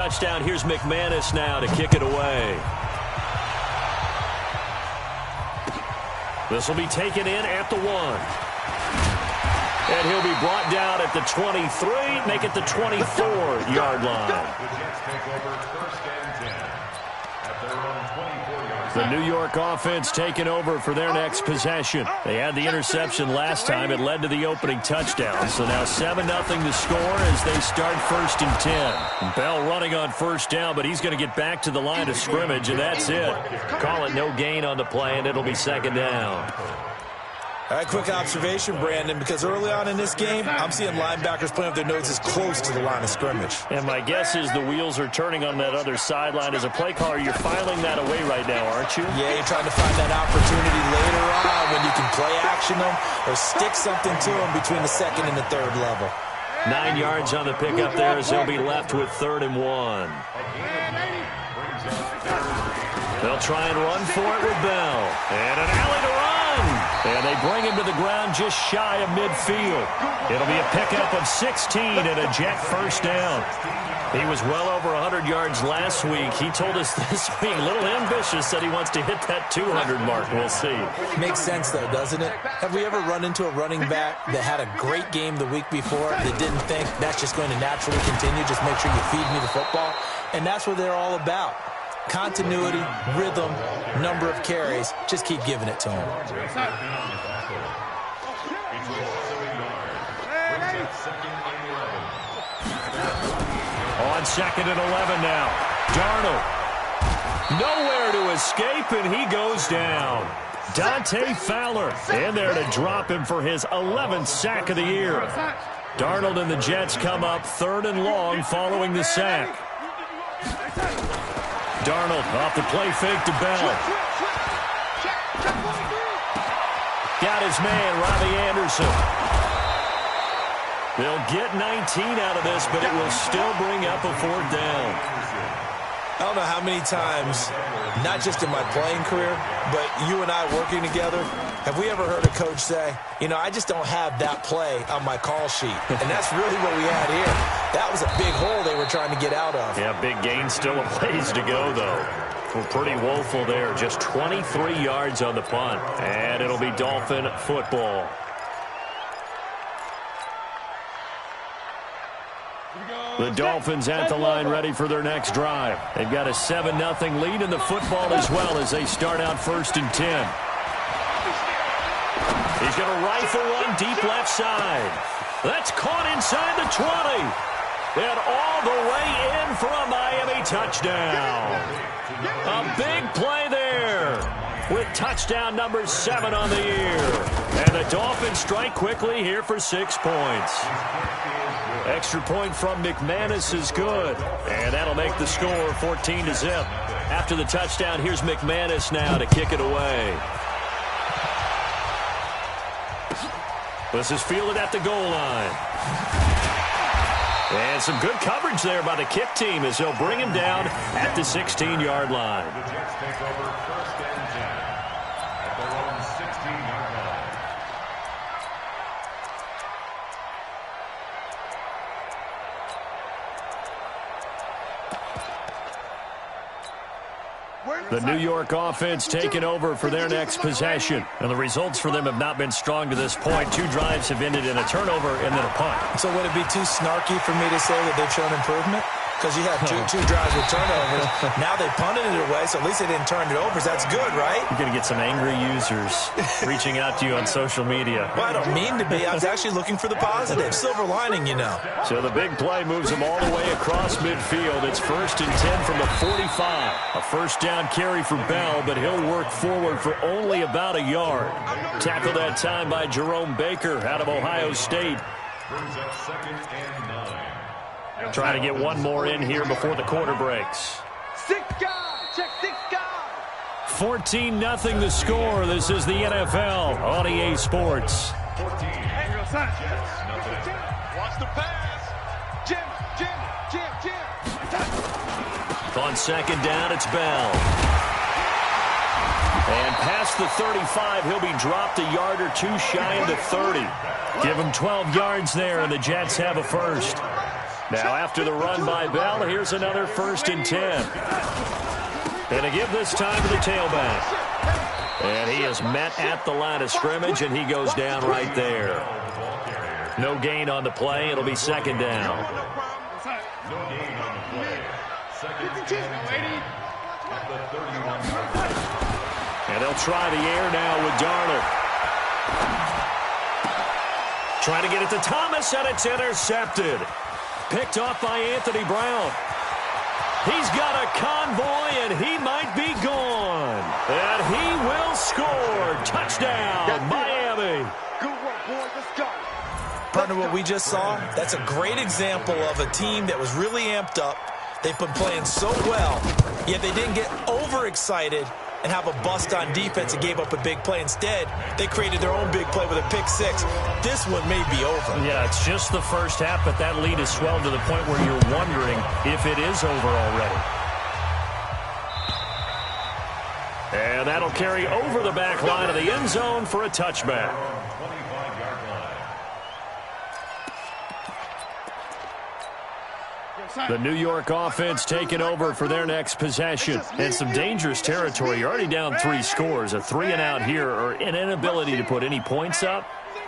Touchdown. Here's McManus now to kick it away. This will be taken in at the 1. And he'll be brought down at the 23, make it the 24-yard line. The New York offense taking over for their next possession. They had the interception last time. It led to the opening touchdown. So now 7-0 the score as they start 1st and 10. Bell running on 1st down, but he's going to get back to the line of scrimmage, and that's it. Call it no gain on the play, and it'll be 2nd down. Quick observation, Brandon, because early on in this game, I'm seeing linebackers putting up their noses close to the line of scrimmage. And my guess is the wheels are turning on that other sideline. As a play caller, you're filing that away right now, aren't you? Yeah, you're trying to find that opportunity later on when you can play action them or stick something to them between the 2nd and the 3rd level. 9 yards on the pickup there as he'll be left with 3rd and 1. They'll try and run for it with Bell. And an alley to run. And they bring him to the ground just shy of midfield. It'll be a pickup of 16 and a Jet 1st down. He was well over 100 yards last week. He told us this week, a little ambitious, that he wants to hit that 200 mark. We'll see. Makes sense, though, doesn't it? Have we ever run into a running back that had a great game the week before that didn't think that's just going to naturally continue? Just make sure you feed me the football. And that's what they're all about. Continuity, rhythm, number of carries. Just keep giving it to him. On 2nd and 11 now. Darnold. Nowhere to escape, and he goes down. Dante Fowler in there to drop him for his 11th sack of the year. Darnold and the Jets come up 3rd and long following the sack. Darnold off the play fake to Bell. Got his man, Robbie Anderson. They'll get 19 out of this, but it will still bring up a 4th down. I don't know how many times, not just in my playing career, but you and I working together, have we ever heard a coach say, you know, I just don't have that play on my call sheet. And that's really what we had here. That was a big hole they were trying to get out of. Yeah, big gain, still a ways to go, though. Well, pretty woeful there. Just 23 yards on the punt. And it'll be Dolphin football. The Dolphins at the line ready for their next drive. They've got a 7-0 lead in the football as well as they start out 1st and 10. He's going to rifle one deep left side. That's caught inside the 20. And all the way in for a Miami touchdown. A big play there with touchdown number 7 on the year. And the Dolphins strike quickly here for 6 points. Extra point from McManus is good. And that'll make the score 14-0. After the touchdown, here's McManus now to kick it away. This is fielded at the goal line. And some good coverage there by the kick team as they'll bring him down at the 16-yard line. The Jets take over 1st and 10 at their own 16-yard line. The New York offense taking over for their next possession. And the results for them have not been strong to this point. 2 drives have ended in a turnover and then a punt. So would it be too snarky for me to say that they've shown improvement? Because you had two drives with turnovers. Now they punted it away, so at least they didn't turn it over. So that's good, right? You're going to get some angry users reaching out to you on social media. Well, I don't mean to be. I was actually looking for the positive. Silver lining, you know. So the big play moves them all the way across midfield. It's 1st and 10 from the 45. A 1st down carry for Bell, but he'll work forward for only about a yard. Tackled that time by Jerome Baker out of Ohio State. Brings up 2nd and 9. Trying to get one more in here before the quarter breaks. 6 guys, check 6 guys. 14-0 the score. This is the NFL on EA Sports. 14. Watch the pass. Jim. On 2nd down, it's Bell. And past the 35, he'll be dropped a yard or 2 shy of the 30. Give him 12 yards there, and the Jets have a 1st. Now after the run by Bell, here's another 1st and 10. And to give this time to the tailback. And he is met at the line of scrimmage, and he goes down right there. No gain on the play. It'll be 2nd down. And they'll try the air now with Darnold. Trying to get it to Thomas, and it's intercepted. Picked off by Anthony Brown. He's got a convoy, and he might be gone. And he will score. Touchdown, Miami. Good work, boys. Let's go. Partner, what we just saw, that's a great example of a team that was really amped up. They've been playing so well, yet they didn't get overexcited and have a bust on defense and gave up a big play. Instead, they created their own big play with a pick 6. This one may be over. Yeah, it's just the first half, but that lead has swelled to the point where you're wondering if it is over already. And that'll carry over the back line of the end zone for a touchback. The New York offense taking over for their next possession. And some dangerous territory. You're already down 3 scores. A 3-and-out here, or an inability to put any points up.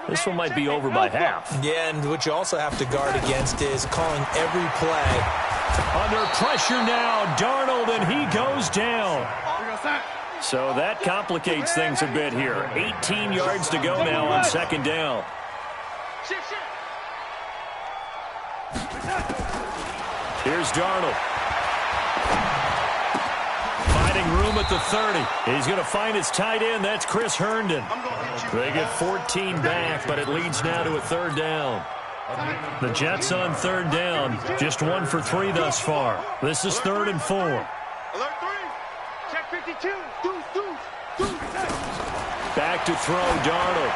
This one might be over by half. Yeah, and what you also have to guard against is calling every play. Under pressure now, Darnold, and he goes down. So that complicates things a bit here. 18 yards to go now on 2nd down. Here's Darnold. Finding room at the 30. He's going to find his tight end. That's Chris Herndon. They get 14 back, but it leads now to a 3rd down. The Jets on 3rd down. Just 1 for 3 thus far. This is 3rd and 4. Alert 3. Check 52. Back to throw, Darnold.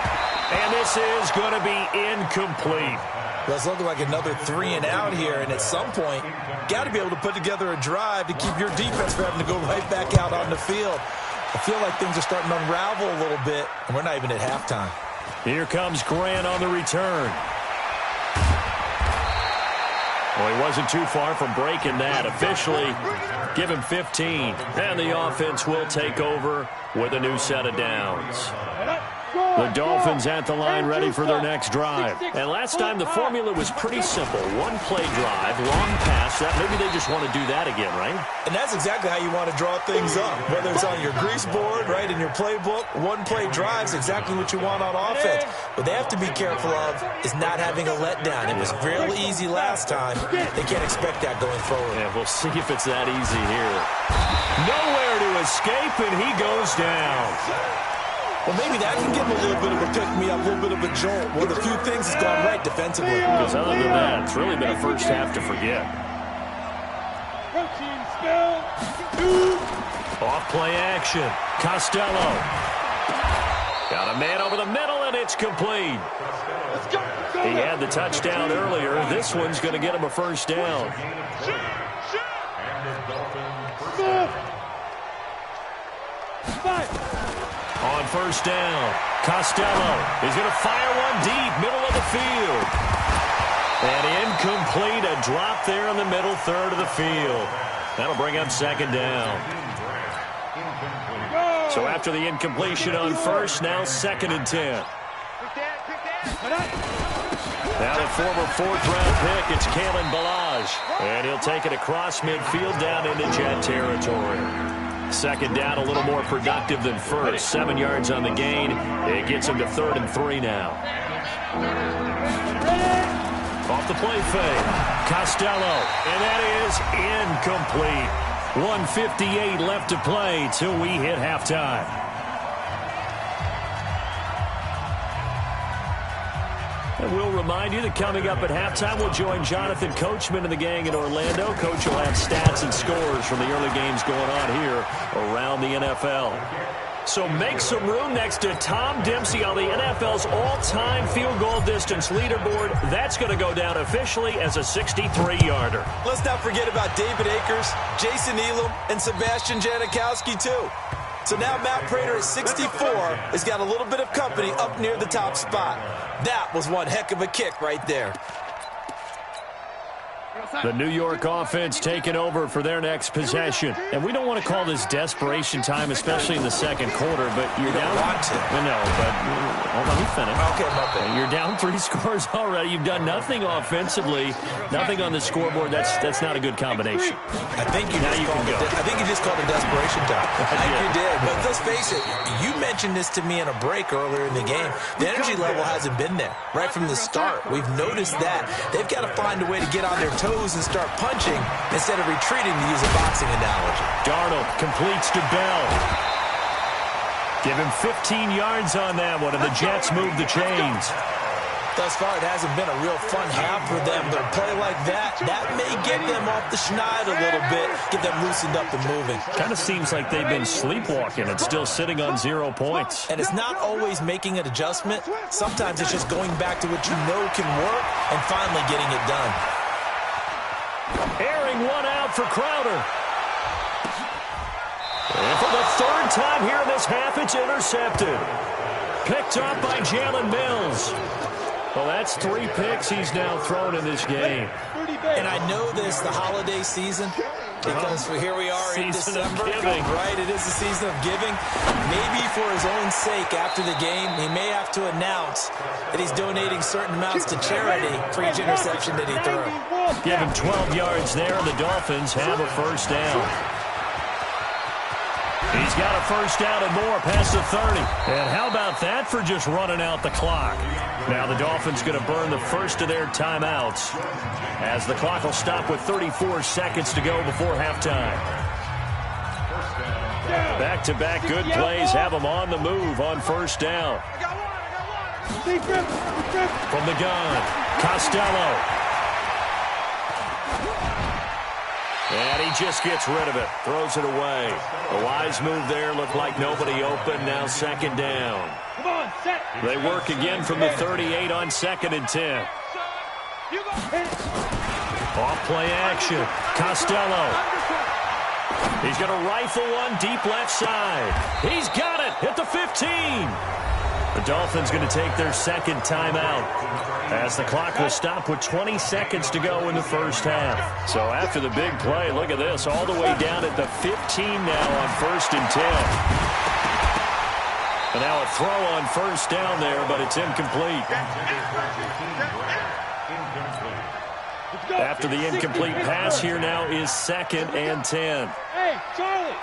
And this is going to be incomplete. Well, it's looking like another 3-and-out here, and at some point, got to be able to put together a drive to keep your defense from having to go right back out on the field. I feel like things are starting to unravel a little bit, and we're not even at halftime. Here comes Grant on the return. Well, he wasn't too far from breaking that. Officially, give him 15. And the offense will take over with a new set of downs. The Dolphins at the line ready for their next drive. And last time the formula was pretty simple. 1-play drive, long pass. Maybe they just want to do that again, right? And that's exactly how you want to draw things up. Whether it's on your grease board, right, in your playbook, 1-play drive is exactly what you want on offense. What they have to be careful of is not having a letdown. It was real easy last time. They can't expect that going forward. Yeah, we'll see if it's that easy here. Nowhere to escape, and he goes down. Well, maybe that can give him a little bit of a pick-me-up, a little bit of a jolt. One of the few things that's gone right defensively. Because other than that, it's really been a first half to forget. Off play action. Costello. Got a man over the middle, and it's complete. He had the touchdown earlier. This one's going to get him a 1st down. On 1st down, Costello is going to fire one deep, middle of the field. And incomplete, a drop there in the middle 3rd of the field. That'll bring up 2nd down. So after the incompletion on 1st, now 2nd and 10. Now the former 4th-round pick, it's Kalen Ballage. And he'll take it across midfield down into Jet territory. 2nd down, a little more productive than 1st. 7 yards on the gain. It gets him to 3rd and 3 now. Off the play fake. Costello. And that is incomplete. 1:58 left to play till we hit halftime. And we'll remind you that coming up at halftime, we'll join Jonathan Coachman and the gang in Orlando. Coach will have stats and scores from the early games going on here around the NFL. So make some room next to Tom Dempsey on the NFL's all-time field goal distance leaderboard. That's going to go down officially as a 63-yarder. Let's not forget about David Akers, Jason Elam, and Sebastian Janikowski, too. So now Matt Prater at 64 has got a little bit of company up near the top spot. That was one heck of a kick right there. The New York offense taking over for their next possession. And we don't want to call this desperation time, especially in the second quarter, but you're down. Want to. No, but hold on, let me finish. Okay, my bad. You're down 3 scores already. You've done nothing offensively, nothing on the scoreboard. That's not a good combination. I think you just called it desperation time. I think you did. But let's face it, you mentioned this to me in a break earlier in the game. The energy level hasn't been there right from the start. We've noticed that. They've got to find a way to get on their toes and start punching instead of retreating, to use a boxing analogy. Darnold completes to Bell. Give him 15 yards on that one, and the Jets move the chains. Thus far, it hasn't been a real fun half for them, but a play like that may get them off the schneid a little bit, get them loosened up and moving. Kind of seems like they've been sleepwalking and still sitting on 0 points. And it's not always making an adjustment. Sometimes it's just going back to what you know can work and finally getting it done. Airing one out for Crowder. And for the third time here in this half, it's intercepted. Picked up by Jalen Mills. Well, that's 3 picks he's now thrown in this game. And I know this, the holiday season, because here we are in December, right? It is the season of giving. Maybe for his own sake, after the game, he may have to announce that he's donating certain amounts to charity for each interception that he threw. Give him 12 yards there. The Dolphins have a first down. He's got a first down and more past the 30. And how about that for just running out the clock? Now the Dolphins going to burn the first of their timeouts as the clock will stop with 34 seconds to go before halftime. Back-to-back good plays have them on the move on first down. From the gun, Costello. And he just gets rid of it, throws it away. A wise move there, looked like nobody open, now second down. They work again from the 38 on 2nd and 10. Off play action, Costello. He's going to rifle one deep left side. He's got it at the 15. The Dolphins going to take their second timeout as the clock will stop with 20 seconds to go in the first half. So after the big play, look at this, all the way down at the 15 now on 1st and 10. And now a throw on first down there, but it's incomplete. After the incomplete pass, here now is 2nd and 10. Hey, Charlie.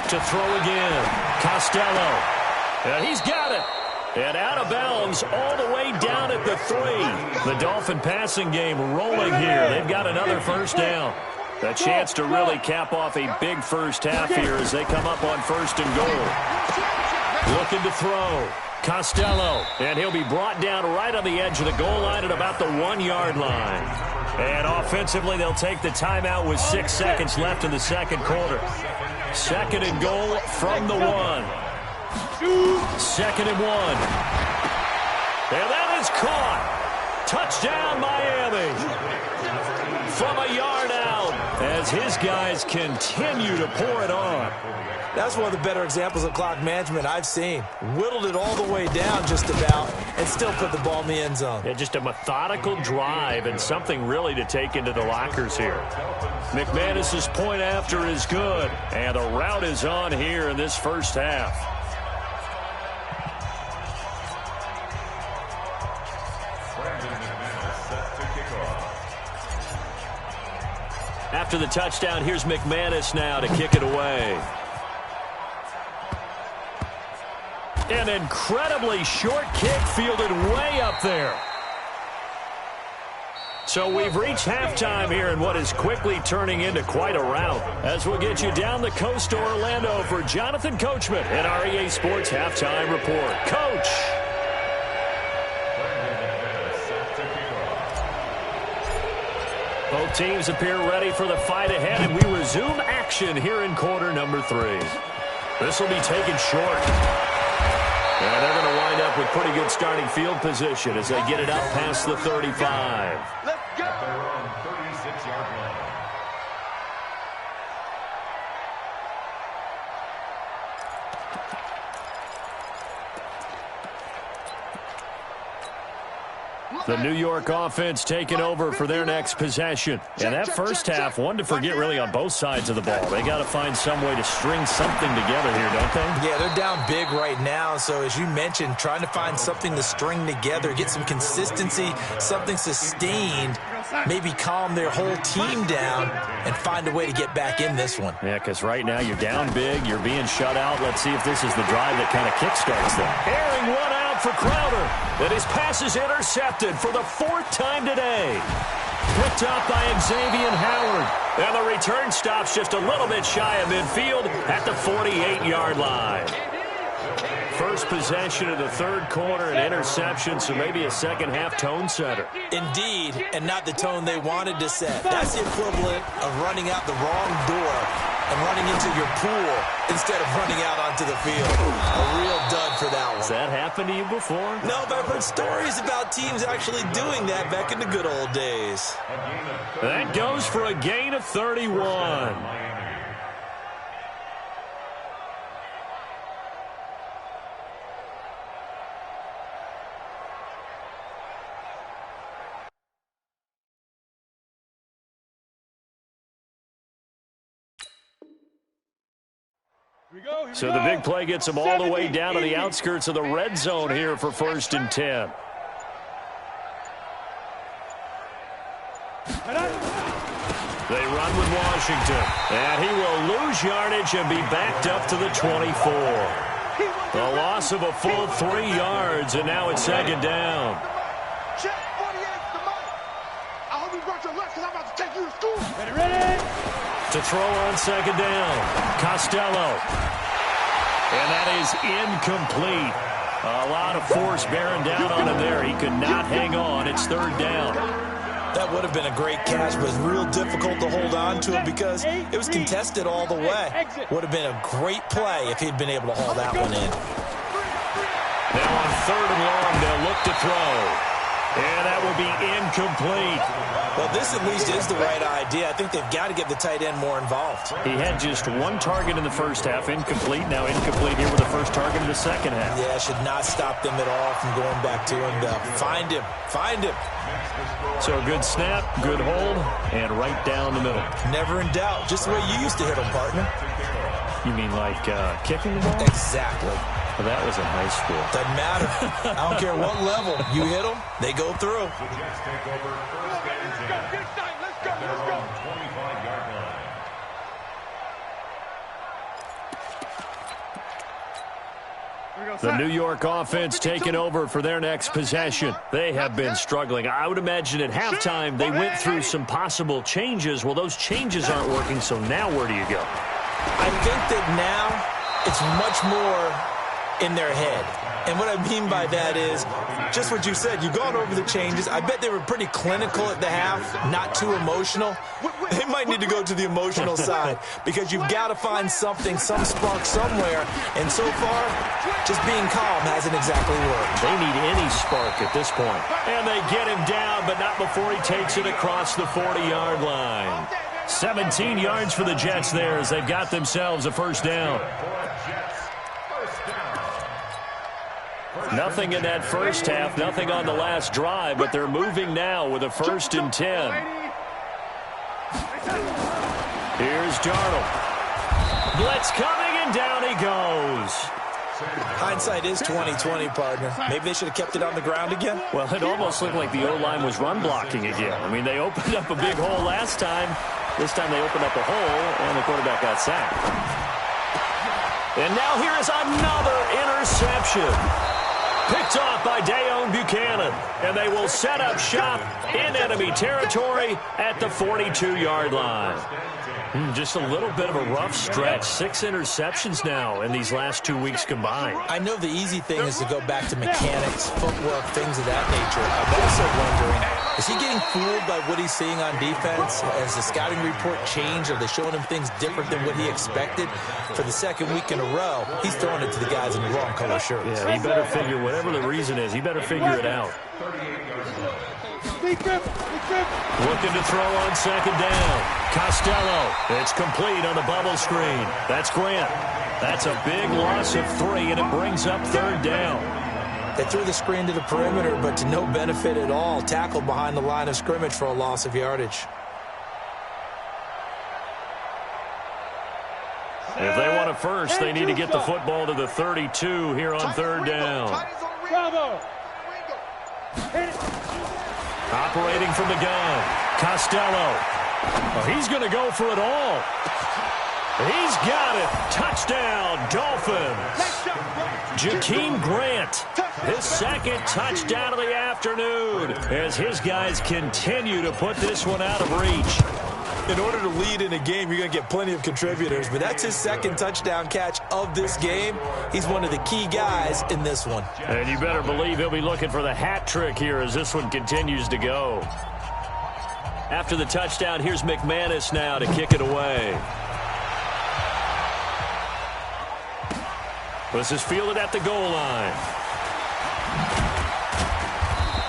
To throw again, Costello. And he's got it. And out of bounds all the way down at the 3. The Dolphin passing game rolling here. They've got another first down. A chance to really cap off a big first half here as they come up on 1st and goal. Looking to throw. Costello. And he'll be brought down right on the edge of the goal line at about the 1-yard line. And offensively, they'll take the timeout with 6 seconds left in the second quarter. 2nd and goal from the 1. 2nd and 1. And that is caught. Touchdown, Miami. From a yard out as his guys continue to pour it on. That's one of the better examples of clock management I've seen. Whittled it all the way down just about and still put the ball in the end zone. Yeah, just a methodical drive and something really to take into the lockers here. McManus's point after is good, and the route is on here in this first half. After the touchdown, here's McManus now to kick it away. An incredibly short kick fielded way up there. So we've reached halftime here in what is quickly turning into quite a rout. As we'll get you down the coast to Orlando for Jonathan Coachman in our EA Sports Halftime Report. Coach. Both teams appear ready for the fight ahead, and we resume action here in quarter number 3. This will be taken short. And they're going to wind up with pretty good starting field position as they get it up past the 35. Let's go. The New York offense taking over for their next possession. And that first half, one to forget really on both sides of the ball. They got to find some way to string something together here, don't they? Yeah, they're down big right now. So as you mentioned, trying to find something to string together, get some consistency, something sustained, maybe calm their whole team down and find a way to get back in this one. Yeah, because right now you're down big, you're being shut out. Let's see if this is the drive that kind of kickstarts them. Airing one out for Crowder. And his pass is intercepted for the fourth time today. Picked up by Xavier Howard. And the return stops just a little bit shy of midfield at the 48-yard line. First possession of the third quarter, an interception, so maybe a second-half tone setter. Indeed, and not the tone they wanted to set. That's the equivalent of running out the wrong door and running into your pool instead of running out onto the field. A real dud for that one. Has that happened to you before? No, but I've heard stories about teams actually doing that back in the good old days. That goes for a gain of 31. So the big play gets them all the way down to the outskirts of the red zone here for 1st and 10. They run with Washington. And he will lose yardage and be backed up to the 24. The loss of a full 3 yards, and now it's 2nd down. To throw on 2nd down, Costello. And that is incomplete. A lot of force bearing down on him there. He could not hang on. It's 3rd down. That would have been a great catch, but it's real difficult to hold on to it because it was contested all the way. Would have been a great play if he'd been able to haul that one in. Now on 3rd and long, they'll look to throw. And that will be incomplete. Well, this at least is the right idea. I think they've got to get the tight end more involved. He had just 1 target in the first half, incomplete. Now incomplete here with the first target in the second half. Yeah, should not stop them at all from going back to him. Find him. Find him. So a good snap, good hold, and right down the middle. Never in doubt. Just the way you used to hit them, partner. You mean like kicking the ball? Exactly. Well, that was in high school. Doesn't matter. I don't care what level. You hit them, they go through. The New York offense taking over for their next possession. They have been struggling. I would imagine at halftime they went through some possible changes. Well, those changes aren't working, so now where do you go? I think that now it's much more in their head. And what I mean by that is just what you said. You've gone over the changes. I bet they were pretty clinical at the half, not too emotional. They might need to go to the emotional side because you've got to find something, some spark somewhere. And so far, just being calm hasn't exactly worked. They need any spark at this point. And they get him down, but not before he takes it across the 40-yard line. 17 yards for the Jets there as they've got themselves a 1st down. Nothing in that first half, nothing on the last drive, but they're moving now with a 1st and 10. Here's Darnold. Blitz coming, and down he goes. Hindsight is 20/20, partner. Maybe they should have kept it on the ground again. Well, it almost looked like the O-line was run blocking again. I mean, they opened up a big hole last time. This time they opened up a hole, and the quarterback got sacked. And now here is another interception. Picked off by Dayon Buchanan. And they will set up shop in enemy territory at the 42-yard line. Just a little bit of a rough stretch. 6 interceptions now in these last 2 weeks combined. I know the easy thing is to go back to mechanics, footwork, things of that nature. I'm also wondering, is he getting fooled by what he's seeing on defense? Has the scouting report changed? Are they showing him things different than what he expected? For the 2nd week in a row, he's throwing it to the guys in the wrong color shirts. Yeah, he better figure, whatever the reason is, he better figure it out. Looking to throw on 2nd down. Costello. It's complete on the bubble screen. That's Grant. That's a big loss of 3, and it brings up 3rd down. They threw the screen to the perimeter, but to no benefit at all. Tackled behind the line of scrimmage for a loss of yardage. If they want a first, they need to get the football to the 32 here on third down. Operating from the gun, Costello. Well, he's going to go for it all. He's got it. Touchdown, Dolphins. Jakeem Grant, his second touchdown of the afternoon as his guys continue to put this one out of reach. In order to lead in a game, you're going to get plenty of contributors, but that's his second touchdown catch of this game. He's one of the key guys in this one. And you better believe he'll be looking for the hat trick here as this one continues to go. After the touchdown, here's McManus now to kick it away. This is fielded at the goal line.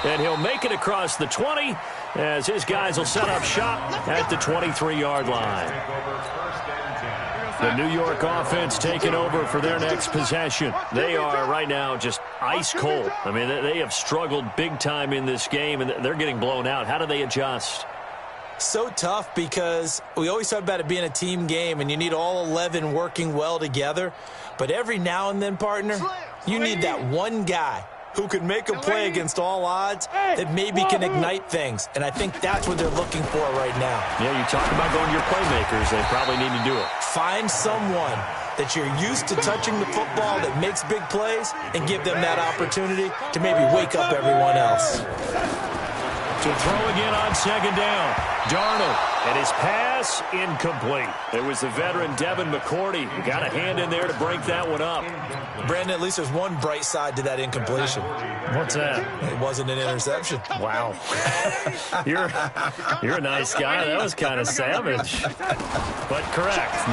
And he'll make it across the 20 as his guys will set up shop at the 23-yard line. The New York offense taking over for their next possession. They are right now just ice cold. I mean, they have struggled big time in this game, and they're getting blown out. How do they adjust? So tough because we always talk about it being a team game, and you need all 11 working well together. But every now and then, partner, you need that one guy who can make a play against all odds that maybe can ignite things. And I think that's what they're looking for right now. Yeah, you talk about going to your playmakers. They probably need to do it. Find someone that you're used to touching the football that makes big plays and give them that opportunity to maybe wake up everyone else. To throw again on second down. Darnold, and his pass incomplete. It was the veteran Devin McCourty who got a hand in there to break that one up. Brandon, at least there's one bright side to that incompletion. What's that? It wasn't an interception. Wow. You're a nice guy. That was kind of savage. But correct.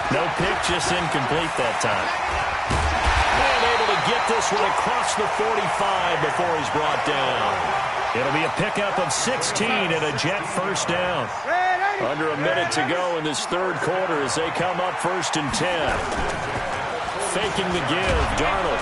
No pick, just incomplete that time. And able to get this one across the 45 before he's brought down. It'll be a pickup of 16 and a Jet first down. Under a minute to go in this third quarter as they come up 1st and 10. Faking the give, Darnold.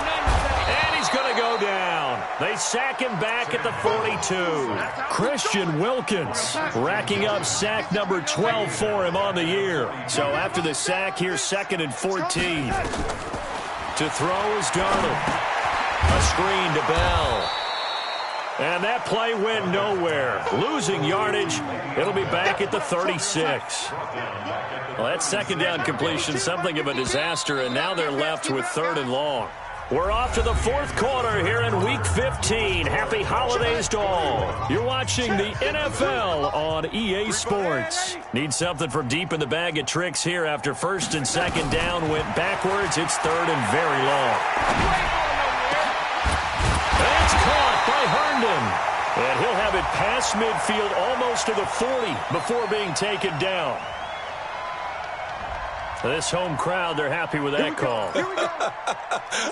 And he's going to go down. They sack him back at the 42. Christian Wilkins racking up sack number 12 for him on the year. So after the sack, here's 2nd and 14. To throw is Darnold. A screen to Bell. And that play went nowhere. Losing yardage. It'll be back at the 36. Well, that second down completion, something of a disaster, and now they're left with 3rd and long. We're off to the 4th quarter here in Week 15. Happy holidays to all. You're watching the NFL on EA Sports. Need something from deep in the bag of tricks here after 1st and 2nd down went backwards. It's 3rd and very long. That's caught by Herndon. And he'll have it past midfield almost to the 40 before being taken down. This home crowd, they're happy with that call.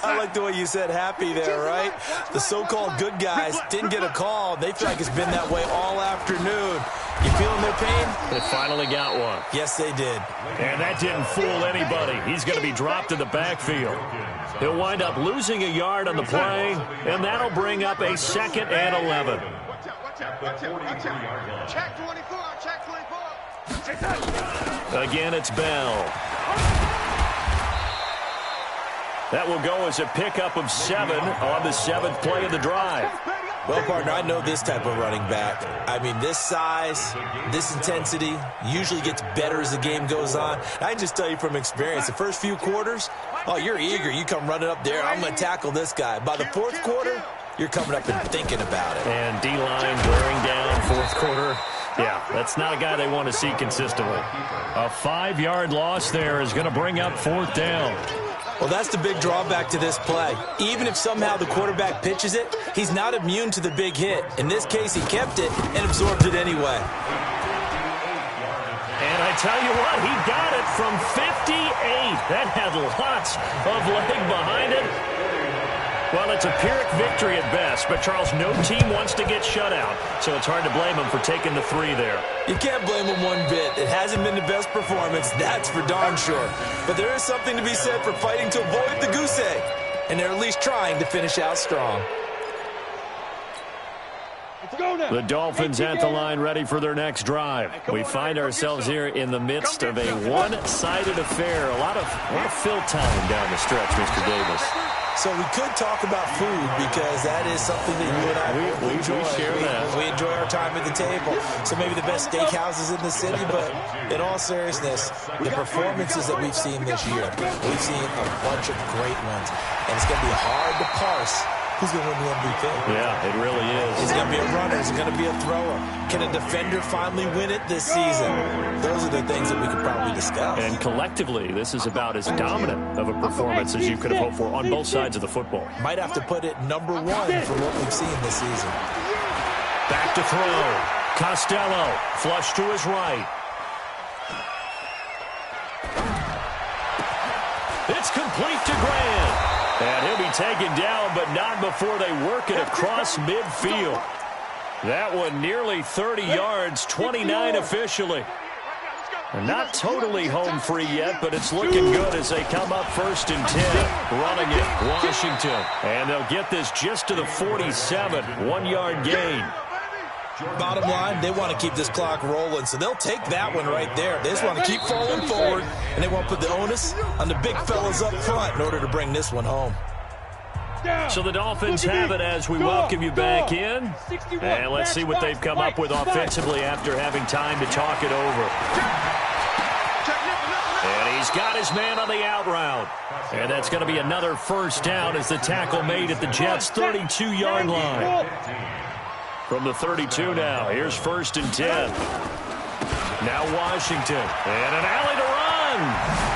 I like the way you said happy there, right? The so-called good guys didn't get a call. They feel like it's been that way all afternoon. You feeling their pain? They finally got one. Yes, they did. And that didn't fool anybody. He's going to be dropped in the backfield. He'll wind up losing a yard on the play, and that'll bring up a 2nd and 11. Check 24, check 24. Again, it's Bell. That will go as a pickup of 7 on the 7th play of the drive. Well, partner, I know this type of running back. I mean, this size, this intensity usually gets better as the game goes on. I can just tell you from experience, the first few quarters, oh, you're eager. You come running up there, I'm going to tackle this guy. By the 4th quarter, you're coming up and thinking about it. And D-line wearing down 4th quarter. Yeah, that's not a guy they want to see consistently. A 5-yard loss there is going to bring up 4th down. Well, that's the big drawback to this play. Even if somehow the quarterback pitches it, he's not immune to the big hit. In this case, he kept it and absorbed it anyway. And I tell you what, he got it from 58. That had lots of leg behind it. Well, it's a Pyrrhic victory at best, but, Charles, no team wants to get shut out, so it's hard to blame him for taking the 3 there. You can't blame him one bit. It hasn't been the best performance, that's for darn sure. But there is something to be said for fighting to avoid the goose egg, and they're at least trying to finish out strong. The Dolphins at the line ready for their next drive. We find ourselves here in the midst of a one-sided affair. A lot of fill time down the stretch, Mr. Davis. So we could talk about food because that is something that you and I we enjoy. share that. We enjoy our time at the table. So maybe the best steakhouses in the city, but in all seriousness, the performances that we've seen this year, we've seen a bunch of great ones. And it's going to be hard to parse who's going to win the MVP. Yeah, it really is. Is it going to be a runner? Is it going to be a thrower? Can a defender finally win it this season? Those are the things that we could probably discuss. And collectively, this is about as dominant of a performance as you could have hoped for on both sides of the football. Might have to put it number one for what we've seen this season. Back to throw. Costello, flush to his right. It's complete to Grant. And he'll be taken down, but not before they work it across midfield. That one nearly 30 yards, 29 officially. Not totally home free yet, but it's looking good as they come up 1st and 10. Running it, Washington. And they'll get this just to the 47, 1-yard gain. Bottom line, they want to keep this clock rolling, so they'll take that one right there. They just want to keep falling forward, and they want to put the onus on the big fellas up front in order to bring this one home. So the Dolphins have it as we welcome you back in. And let's see what they've come up with offensively after having time to talk it over. And he's got his man on the out route. And that's going to be another first down as the tackle made at the Jets' 32-yard line. From the 32 now, here's 1st and 10. Now Washington, and an alley to run.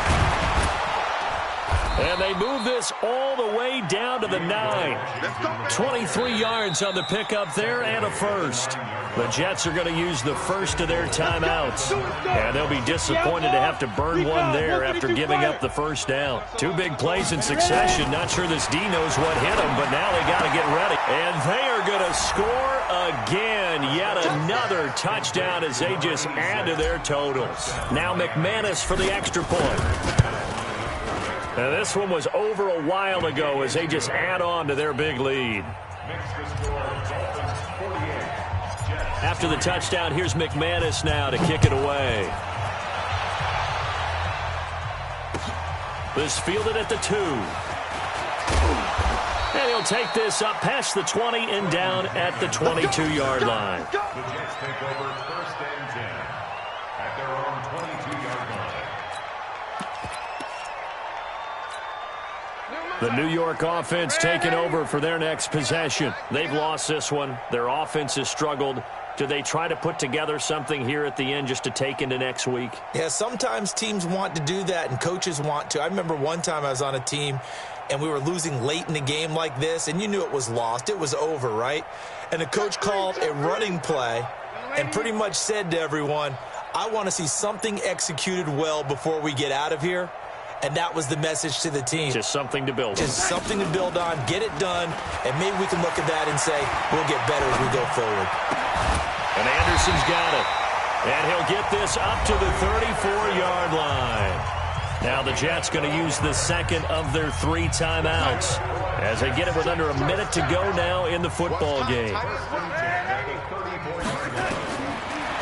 And they move this all the way down to the 9. 23 yards on the pickup there and a first. The Jets are going to use the first of their timeouts. And they'll be disappointed to have to burn one there after giving up the first down. 2 big plays in succession. Not sure this D knows what hit them, but now they got to get ready. And they are going to score again. Yet another touchdown as they just add to their totals. Now McManus for the extra point. Now this one was over a while ago as they just add on to their big lead. After the touchdown, here's McManus now to kick it away. This fielded at the 2. And he'll take this up past the 20 and down at the 22-yard line. The Jets take over 1st and 10 at their own 22-yard line. The New York offense taking over for their next possession. They've lost this one. Their offense has struggled. Do they try to put together something here at the end just to take into next week? Yeah, sometimes teams want to do that and coaches want to. I remember one time I was on a team and we were losing late in the game like this, and you knew it was lost. It was over, right? And the coach called a running play and pretty much said to everyone, I want to see something executed well before we get out of here. And that was the message to the team. Just something to build on. Just something to build on, get it done, and maybe we can look at that and say, we'll get better as we go forward. And Anderson's got it. And he'll get this up to the 34-yard line. Now the Jets going to use the second of their 3 timeouts as they get it with under a minute to go now in the football game.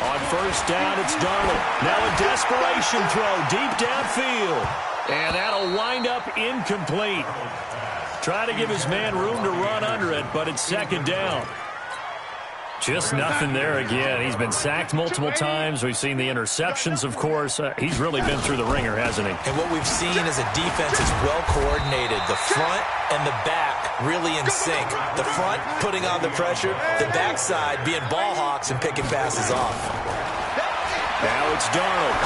On 1st down, it's Darnold. Now a desperation throw deep downfield. And that'll wind up incomplete. Trying to give his man room to run under it, but it's 2nd down. Just nothing there again. He's been sacked multiple times. We've seen the interceptions, of course. He's really been through the ringer, hasn't he? And what we've seen is a defense is well coordinated. The front and the back really in sync. The front putting on the pressure, the backside being ball hawks and picking passes off. Now it's Darnold.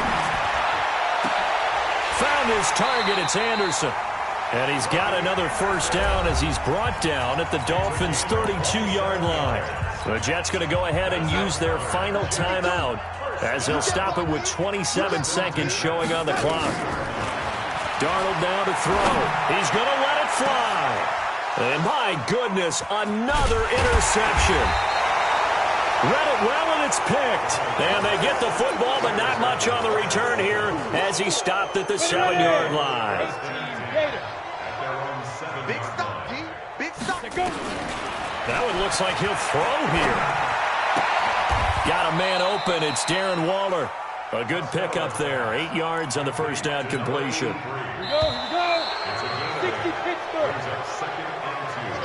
Found his target. It's Anderson. And he's got another first down as he's brought down at the Dolphins' 32-yard line. The Jets going to go ahead and use their final timeout as they'll stop it with 27 seconds showing on the clock. Darnold now to throw. He's going to let it fly. And my goodness, another interception. Read it well, and it's picked. And they get the football, but not much on the return here as he stopped at the 7-yard line. Big stop, G. Big stop. Now it looks like he'll throw here. Got a man open. It's Darren Waller. A good pickup there. 8 yards on the first down completion. Here we go. 60 Pittsburgh.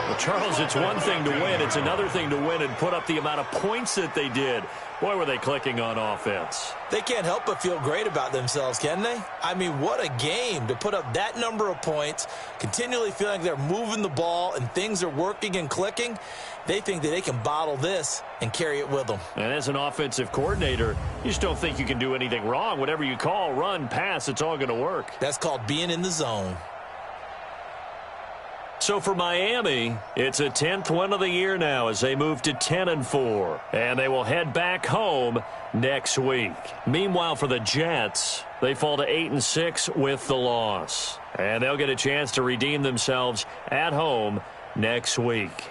Well, Charles, it's one thing to win. It's another thing to win and put up the amount of points that they did. Boy, were they clicking on offense. They can't help but feel great about themselves, can they? I mean, what a game to put up that number of points, continually feeling like they're moving the ball and things are working and clicking. They think that they can bottle this and carry it with them. And as an offensive coordinator, you just don't think you can do anything wrong. Whatever you call, run, pass, it's all going to work. That's called being in the zone. So for Miami, it's a 10th win of the year now as they move to 10-4. And they will head back home next week. Meanwhile, for the Jets, they fall to 8-6 with the loss. And they'll get a chance to redeem themselves at home next week.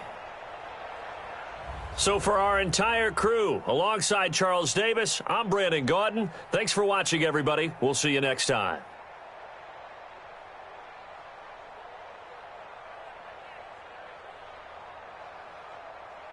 So for our entire crew, alongside Charles Davis, I'm Brandon Gaudin. Thanks for watching, everybody. We'll see you next time.